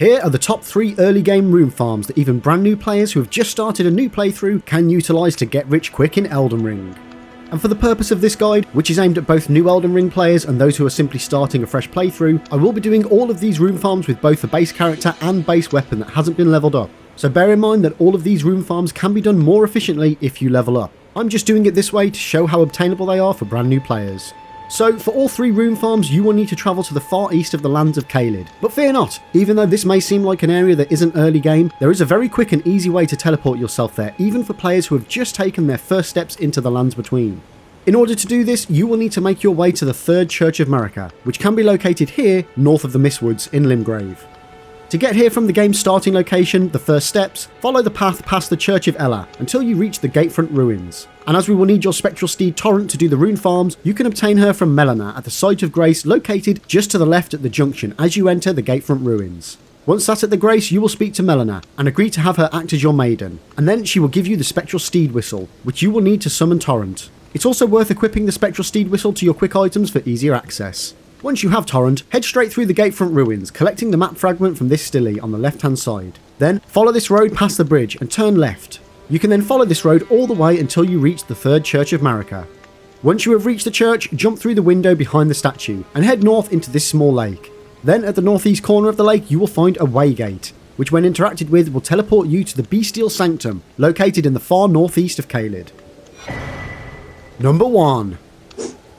Here are the top 3 early game rune farms that even brand new players who have just started a new playthrough can utilise to get rich quick in Elden Ring. And for the purpose of this guide, which is aimed at both new Elden Ring players and those who are simply starting a fresh playthrough, I will be doing all of these rune farms with both the base character and base weapon that hasn't been leveled up. So bear in mind that all of these rune farms can be done more efficiently if you level up. I'm just doing it this way to show how obtainable they are for brand new players. So for all 3 rune farms you will need to travel to the far east of the lands of Caelid. But fear not, even though this may seem like an area that isn't early game, there is a very quick and easy way to teleport yourself there, even for players who have just taken their first steps into the lands between. In order to do this, you will need to make your way to the 3rd Church of Marika, which can be located here, north of the Mistwoods in Limgrave. To get here from the game's starting location, the first steps, follow the path past the Church of Ella until you reach the Gatefront Ruins. And as we will need your spectral steed Torrent to do the rune farms, you can obtain her from Melina at the Site of Grace located just to the left at the junction as you enter the Gatefront Ruins. Once sat at the Grace, you will speak to Melina and agree to have her act as your maiden, and then she will give you the spectral steed whistle, which you will need to summon Torrent. It's also worth equipping the spectral steed whistle to your quick items for easier access. Once you have Torrent, head straight through the Gatefront Ruins, collecting the map fragment from this stele on the left hand side. Then follow this road past the bridge and turn left. You can then follow this road all the way until you reach the 3rd Church of Marika. Once you have reached the church, jump through the window behind the statue and head north into this small lake. Then at the northeast corner of the lake you will find a waygate, which when interacted with will teleport you to the Bestial Sanctum, located in the far northeast of Caelid. Number 1.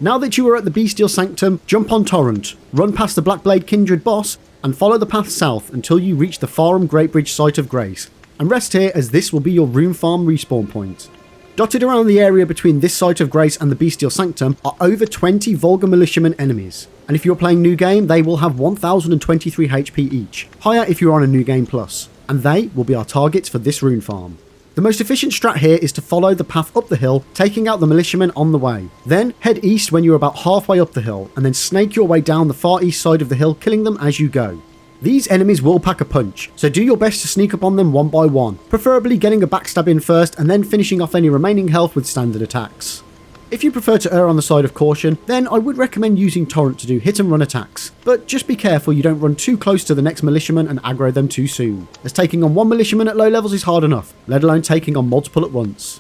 Now that you are at the Bestial Sanctum, jump on Torrent, run past the Blackblade Kindred boss, and follow the path south until you reach the Farum Greatbridge Site of Grace, and rest here as this will be your Rune Farm respawn point. Dotted around the area between this Site of Grace and the Bestial Sanctum are over 20 Vulgar Militiamen enemies, and if you're playing New Game they will have 1023 HP each, higher if you're on a New Game Plus, and they will be our targets for this Rune Farm. The most efficient strat here is to follow the path up the hill, taking out the militiamen on the way. Then head east when you're about halfway up the hill, and then snake your way down the far east side of the hill, killing them as you go. These enemies will pack a punch, so do your best to sneak up on them one by one, preferably getting a backstab in first and then finishing off any remaining health with standard attacks. If you prefer to err on the side of caution, then I would recommend using Torrent to do hit and run attacks, but just be careful you don't run too close to the next militiaman and aggro them too soon, as taking on one militiaman at low levels is hard enough, let alone taking on multiple at once.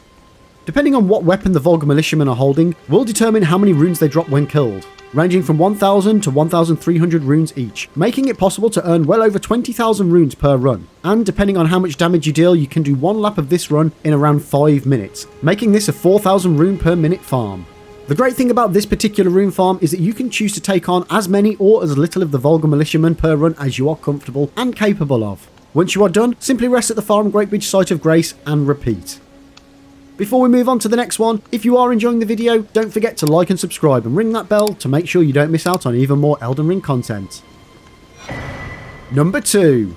Depending on what weapon the Vulgar Militiamen are holding, will determine how many runes they drop when killed, ranging from 1000 to 1300 runes each, making it possible to earn well over 20,000 runes per run, and depending on how much damage you deal you can do one lap of this run in around 5 minutes, making this a 4000 rune per minute farm. The great thing about this particular rune farm is that you can choose to take on as many or as little of the Vulgar Militiamen per run as you are comfortable and capable of. Once you are done, simply rest at the Farum Greatbridge Site of Grace and repeat. Before we move on to the next one, if you are enjoying the video, don't forget to like and subscribe and ring that bell to make sure you don't miss out on even more Elden Ring content. Number 2.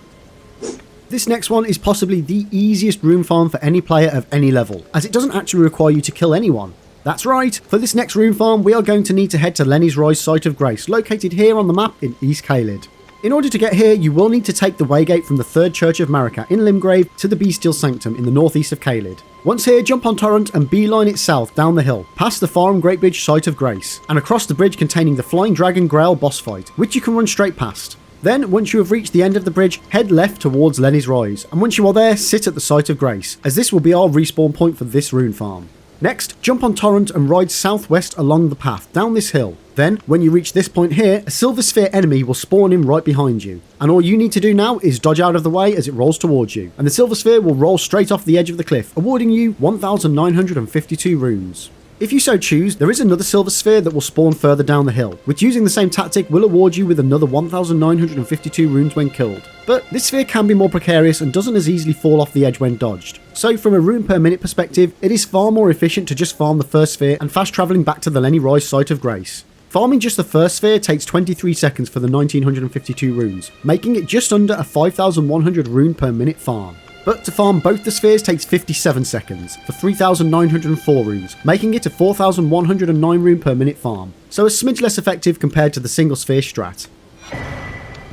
This next one is possibly the easiest rune farm for any player of any level, as it doesn't actually require you to kill anyone. That's right, for this next rune farm we are going to need to head to Lenny's Rise Site of Grace, located here on the map in East Caelid. In order to get here, you will need to take the waygate from the 3rd Church of Marika in Limgrave to the Bestial Sanctum in the northeast of Caelid. Once here, jump on Torrent and beeline it south down the hill, past the Farum Greatbridge Site of Grace, and across the bridge containing the Flying Dragon Grail boss fight, which you can run straight past. Then, once you have reached the end of the bridge, head left towards Lenny's Rise, and once you are there, sit at the Site of Grace, as this will be our respawn point for this rune farm. Next, jump on Torrent and ride southwest along the path down this hill. Then, when you reach this point here, a Silver Sphere enemy will spawn in right behind you, and all you need to do now is dodge out of the way as it rolls towards you, and the Silver Sphere will roll straight off the edge of the cliff, awarding you 1952 runes. If you so choose, there is another Silver Sphere that will spawn further down the hill, which using the same tactic will award you with another 1952 runes when killed. But this sphere can be more precarious and doesn't as easily fall off the edge when dodged. So from a rune per minute perspective, it is far more efficient to just farm the first sphere and fast travelling back to the Lenny Rise Site of Grace. Farming just the first sphere takes 23 seconds for the 1952 runes, making it just under a 5100 rune per minute farm. But to farm both the spheres takes 57 seconds for 3904 runes, making it a 4109 rune per minute farm, so a smidge less effective compared to the single sphere strat.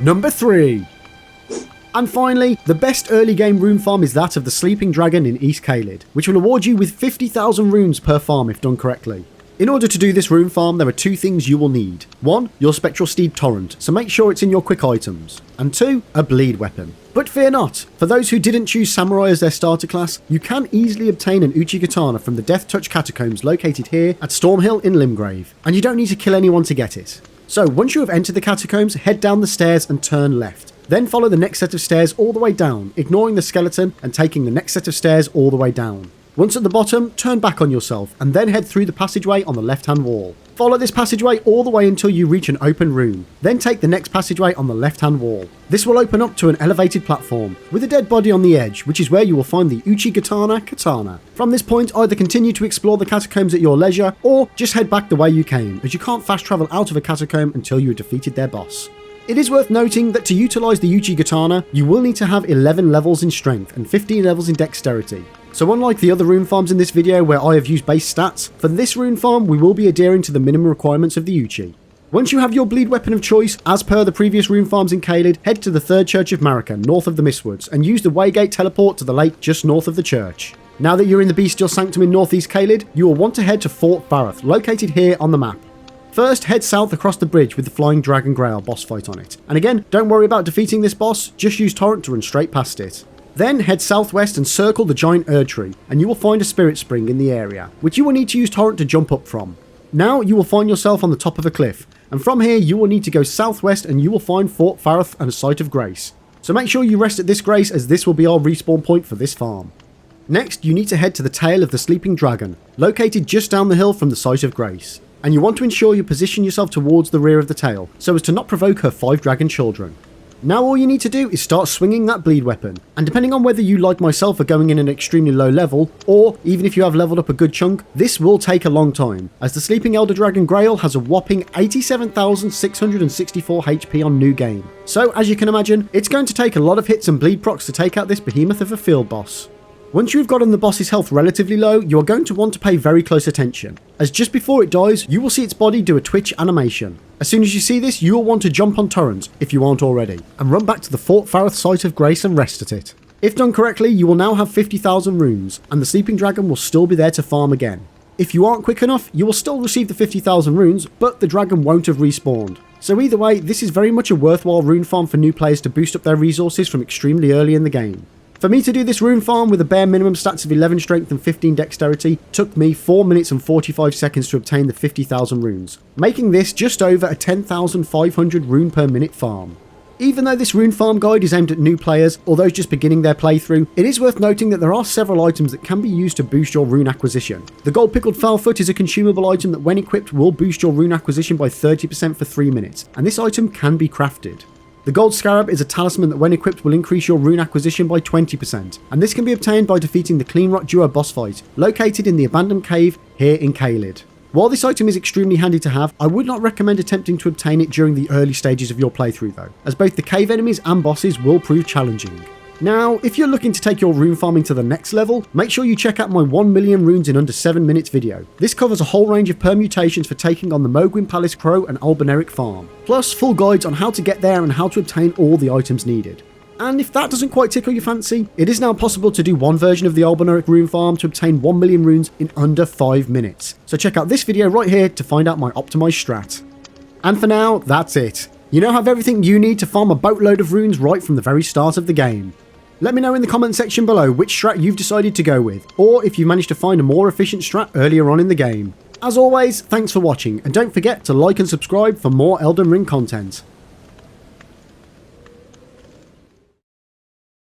Number 3. And finally, the best early game rune farm is that of the Sleeping Dragon in East Caelid, which will award you with 50,000 runes per farm if done correctly. In order to do this rune farm, there are two things you will need. One, your spectral steed torrent, so make sure it's in your quick items. And two, a bleed weapon. But fear not, for those who didn't choose samurai as their starter class, you can easily obtain an uchi katana from the Death Touch catacombs located here at Stormhill in Limgrave, and you don't need to kill anyone to get it. So once you have entered the catacombs, head down the stairs and turn left. Then follow the next set of stairs all the way down, ignoring the skeleton and taking the next set of stairs all the way down. Once at the bottom, turn back on yourself and then head through the passageway on the left hand wall. Follow this passageway all the way until you reach an open room, then take the next passageway on the left hand wall. This will open up to an elevated platform with a dead body on the edge, which is where you will find the Uchi katana. From this point, either continue to explore the catacombs at your leisure or just head back the way you came, as you can't fast travel out of a catacomb until you have defeated their boss. It is worth noting that to utilise the Uchi katana, you will need to have 11 levels in strength and 15 levels in dexterity. So unlike the other rune farms in this video where I have used base stats, for this rune farm we will be adhering to the minimum requirements of the Uchi. Once you have your bleed weapon of choice, as per the previous rune farms in Caelid, head to the Third Church of Marika, north of the Mistwoods, and use the Waygate teleport to the lake just north of the church. Now that you're in the Bestial Sanctum in northeast Caelid, you will want to head to Fort Farroth, located here on the map. First, head south across the bridge with the Flying Dragon Grail boss fight on it. And again, don't worry about defeating this boss, just use Torrent to run straight past it. Then head southwest and circle the giant Erd tree, and you will find a spirit spring in the area, which you will need to use Torrent to jump up from. Now you will find yourself on the top of a cliff, and from here you will need to go southwest and you will find Fort Farroth and a Site of Grace. So make sure you rest at this grace, as this will be our respawn point for this farm. Next, you need to head to the tail of the Sleeping Dragon, located just down the hill from the Site of Grace. And you want to ensure you position yourself towards the rear of the tail, so as to not provoke her 5 dragon children. Now all you need to do is start swinging that bleed weapon, and depending on whether you like myself are going in an extremely low level, or even if you have leveled up a good chunk, this will take a long time, as the Sleeping Elder Dragon Grail has a whopping 87,664 HP on new game. So as you can imagine, it's going to take a lot of hits and bleed procs to take out this behemoth of a field boss. Once you've gotten the boss's health relatively low, you are going to want to pay very close attention, as just before it dies, you will see its body do a twitch animation. As soon as you see this, you will want to jump on Torrent, if you aren't already, and run back to the Fort Farroth Site of Grace and rest at it. If done correctly, you will now have 50,000 runes, and the Sleeping Dragon will still be there to farm again. If you aren't quick enough, you will still receive the 50,000 runes, but the dragon won't have respawned. So either way, this is very much a worthwhile rune farm for new players to boost up their resources from extremely early in the game. For me to do this rune farm with a bare minimum stats of 11 strength and 15 dexterity took me 4 minutes and 45 seconds to obtain the 50,000 runes, making this just over a 10,500 rune per minute farm. Even though this rune farm guide is aimed at new players or those just beginning their playthrough, it is worth noting that there are several items that can be used to boost your rune acquisition. The gold pickled fowl-foot is a consumable item that when equipped will boost your rune acquisition by 30% for 3 minutes, and this item can be crafted. The gold scarab is a talisman that when equipped will increase your rune acquisition by 20%, and this can be obtained by defeating the Clean Rock Duo boss fight, located in the abandoned cave here in Caelid. While this item is extremely handy to have, I would not recommend attempting to obtain it during the early stages of your playthrough though, as both the cave enemies and bosses will prove challenging. Now, if you're looking to take your rune farming to the next level, make sure you check out my 1 million runes in under 7 minutes video. This covers a whole range of permutations for taking on the Mogwin Palace Crow and Alberneric farm, plus full guides on how to get there and how to obtain all the items needed. And if that doesn't quite tickle your fancy, it is now possible to do one version of the Alberneric rune farm to obtain 1 million runes in under 5 minutes. So check out this video right here to find out my optimized strat. And for now, that's it. You now have everything you need to farm a boatload of runes right from the very start of the game. Let me know in the comment section below which strat you've decided to go with, or if you managed to find a more efficient strat earlier on in the game. As always, thanks for watching, and don't forget to like and subscribe for more Elden Ring content.